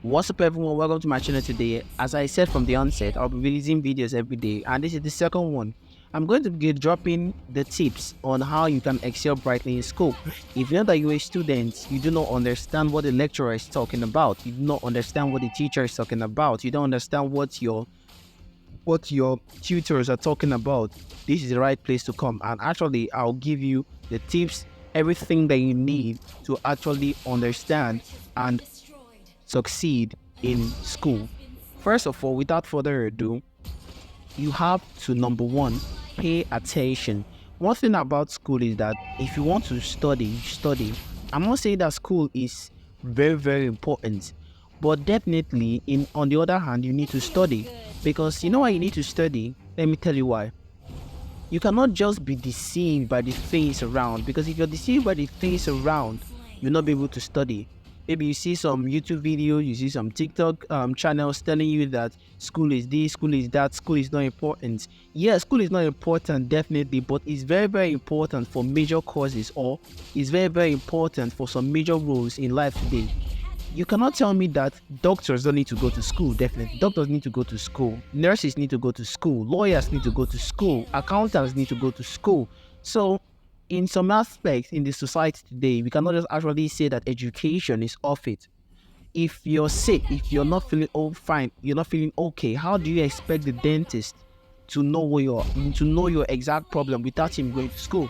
What's up everyone, welcome to my channel today. As I said from the onset, I'll be releasing videos every day and this is the second one. I'm going to be dropping the tips on how you can excel brightly in school. If you know that you're a student, you do not understand what the lecturer is talking about, you do not understand what the teacher is talking about, you don't understand what your tutors are talking about, this is the right place to come. And actually, I'll give you the tips, everything that you need to actually understand and succeed in school. First of all, without further ado, you have to, number one, pay attention. One thing about school is that if you want to study, study. I'm not saying that school is very important, but definitely on the other hand, you need to study. Because you know why you need to study? Let me tell you why. You cannot just be deceived by the things around, because if you're deceived by the things around, you'll not be able to study. Maybe you see some YouTube video, you see some TikTok channels telling you that school is this, school is that, school is not important. Yeah, school is not important, definitely, but it's very important for major courses, or it's very important for some major roles in life today. You cannot tell me that doctors don't need to go to school. Definitely, doctors need to go to school, nurses need to go to school, lawyers need to go to school, accountants need to go to school. So in some aspects in the society today, we cannot just actually say that education is off it. If you're sick, if you're not feeling fine, you're not feeling okay, how do you expect the dentist to know your exact problem without him going to school?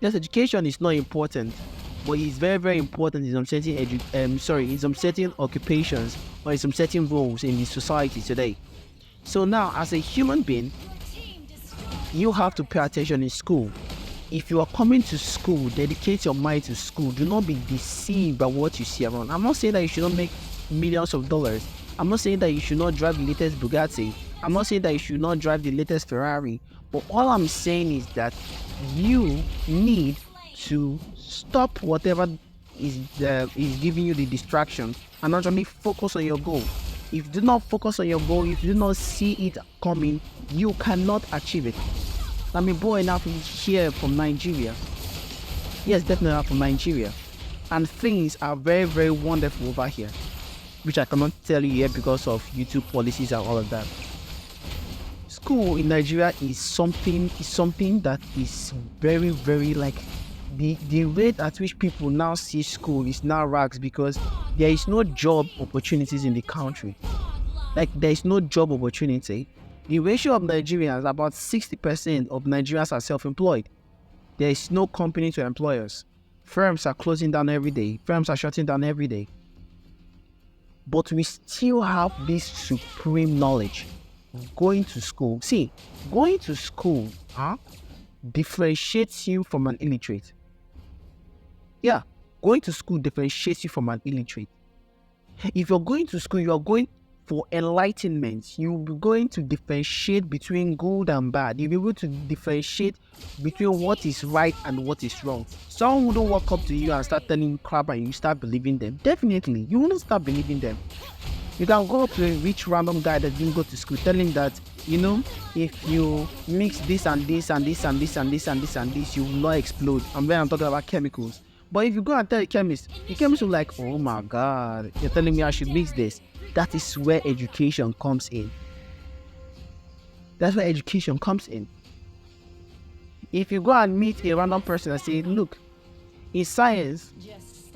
Yes, education is not important, but it's very important in some certain in some certain occupations or in some certain roles in the society today. So now, as a human being, you have to pay attention in school. If you are coming to school, dedicate your mind to school. Do not be deceived by what you see around. I'm not saying that you should not make millions of dollars. I'm not saying that you should not drive the latest Bugatti. I'm not saying that you should not drive the latest Ferrari. But all I'm saying is that you need to stop whatever is giving you the distraction and actually focus on your goal. If you do not focus on your goal, if you do not see it coming, you cannot achieve it. I'm a boy now from here from Nigeria. Yes, definitely I'm from Nigeria. And things are very wonderful over here, which I cannot tell you yet because of YouTube policies and all of that. School in Nigeria is something that is very like the rate at which people now see school is now rags, because there is no job opportunities in the country. Like, there is no job opportunity. The ratio of Nigerians, about 60% of Nigerians are self-employed. There is no company to employers. Firms are closing down every day. Firms are shutting down every day. But we still have this supreme knowledge. Going to school. See, going to school differentiates you from an illiterate. Yeah, going to school differentiates you from an illiterate. If you're going to school, you are going for enlightenment. You'll be going to differentiate between good and bad. You'll be able to differentiate between what is right and what is wrong. Someone wouldn't walk up to you and start telling you crap and you start believing them. Definitely, you wouldn't start believing them. You can go up to a rich random guy that didn't go to school, tell him that, you know, if you mix this and this and this and this and this and this and this, you will not explode. And when I'm talking about chemicals. But if you go and tell the chemist will be like, oh my God, you're telling me I should mix this. That is where education comes in. That's where education comes in. If you go and meet a random person and say, look, in science,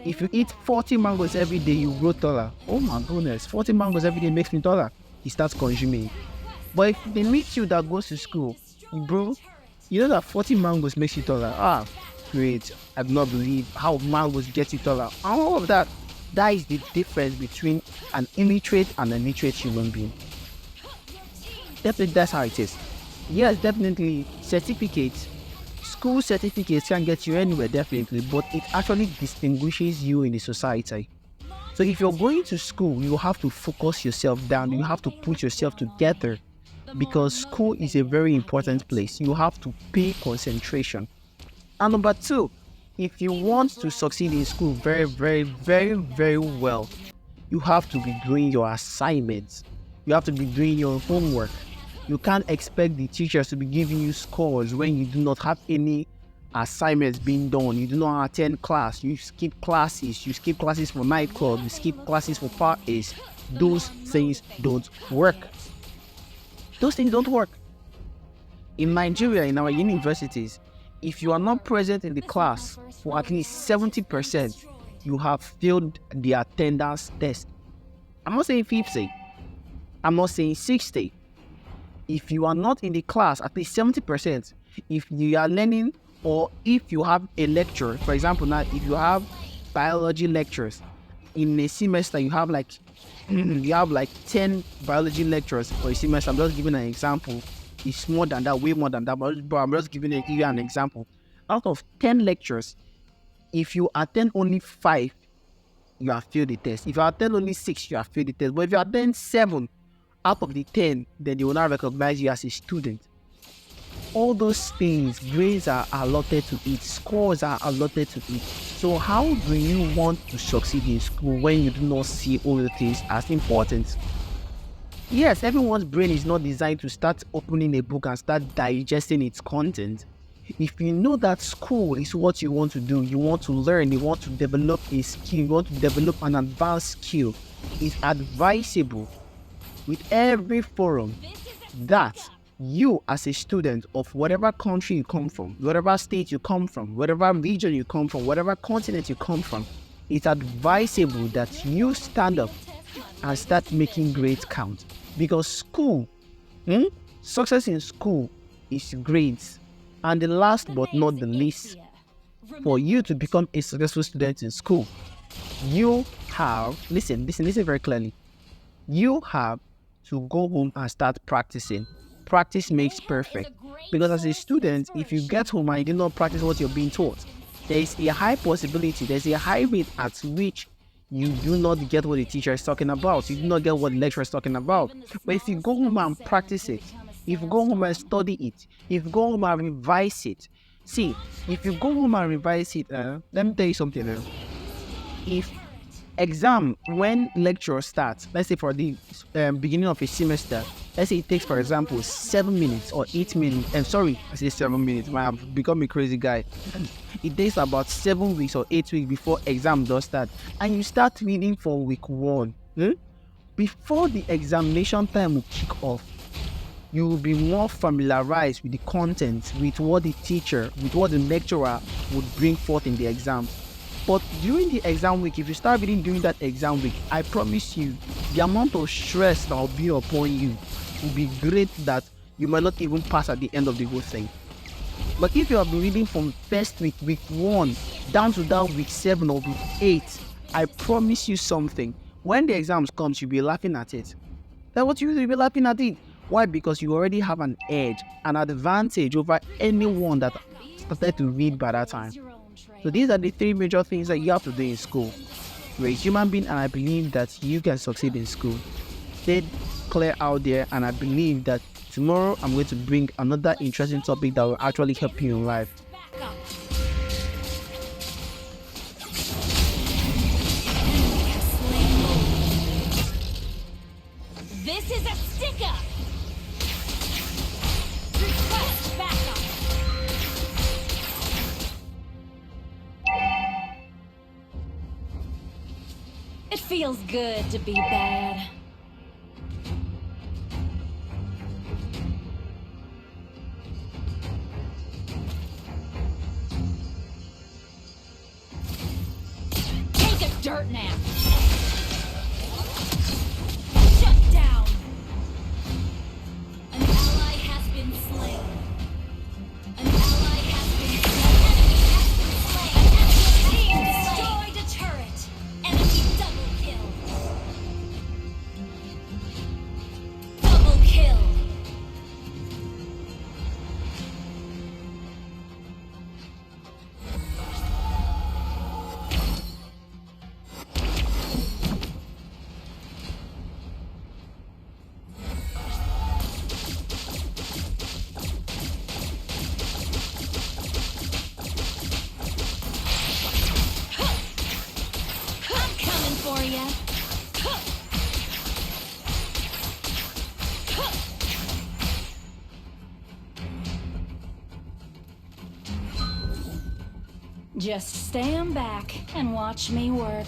if you eat 40 mangoes every day, you grow taller. Oh my goodness, 40 mangoes every day makes me taller. He starts consuming. But if they meet you that goes to school, bro, you know that 40 mangoes makes you taller. Ah, great. I do not believe how mangoes get you taller. All of that. That is the difference between an illiterate and an literate human being. Definitely, that's how it is. Yes, definitely, certificates, school certificates can get you anywhere, definitely, but it actually distinguishes you in the society. So if you're going to school, you have to focus yourself down, you have to put yourself together, because school is a very important place. You have to pay concentration. And number two, if you want to succeed in school very well, you have to be doing your assignments. You have to be doing your homework. You can't expect the teachers to be giving you scores when you do not have any assignments being done, you do not attend class, you skip classes for nightclub, you skip classes for parties. Those things don't work. Those things don't work. In Nigeria, in our universities, if you are not present in the class for at least 70%, you have failed the attendance test. I'm not saying 50, I'm not saying 60. If you are not in the class at least 70%, if you are learning, or if you have a lecture, for example, now if you have biology lectures in a semester, you have like 10 biology lectures for a semester. I'm just giving an example. It's more than that, way more than that, but I'm just giving you an example. Out of 10 lectures, if you attend only 5, you have failed the test. If you attend only 6, you have failed the test. But if you attend 7 out of the 10, then they will not recognize you as a student. All those things, grades are allotted to it, scores are allotted to it. So how do you want to succeed in school when you do not see all the things as important? Yes, everyone's brain is not designed to start opening a book and start digesting its content. If you know that school is what you want to do, you want to learn, you want to develop a skill, you want to develop an advanced skill, it's advisable with every forum that you, as a student of whatever country you come from, whatever state you come from, whatever region you come from, whatever continent you come from, it's advisable that you stand up and start making grades count. Because school, success in school is grades. And the last but not the least, for you to become a successful student in school, you have, listen very clearly, you have to go home and start practicing. Practice makes perfect. Because as a student, if you get home and you do not practice what you're being taught, there is a high possibility, there's a high rate at which you do not get what the teacher is talking about. You do not get what the lecturer is talking about. But if you go home and practice it, if you go home and study it, if you go home and revise it, see, if you go home and revise it, let me tell you something. If exam, when lecture starts, let's say for the beginning of a semester, let's say it takes, for example, 7 minutes or 8 minutes. I'm sorry, I say 7 minutes. I've become a crazy guy. It takes about 7 weeks or 8 weeks before exam does start, and you start reading for week 1. Before the examination time will kick off, you will be more familiarized with the content, with what the teacher, with what the lecturer would bring forth in the exam. But during the exam week, if you start reading during that exam week, I promise you, the amount of stress that will be upon you will be great that you might not even pass at the end of the whole thing. But if you have been reading from first week, week 1, down to that week 7 or week 8, I promise you something. When the exams comes, you'll be laughing at it. That's what you'll be laughing at it. Why? Because you already have an edge, an advantage over anyone that started to read by that time. So these are the 3 major things that you have to do in school. You're a human being, and I believe that you can succeed in school. Stay clear out there, and I believe that tomorrow I'm going to bring another interesting topic that will actually help you in life. This is a stick-up! Request backup! It feels good to be bad. Take a dirt nap! Shut down! An ally has been slain. An ally has been slain. An enemy has been slain. An enemy destroyed a turret. Enemy double kill. Double kill. Just stand back and watch me work.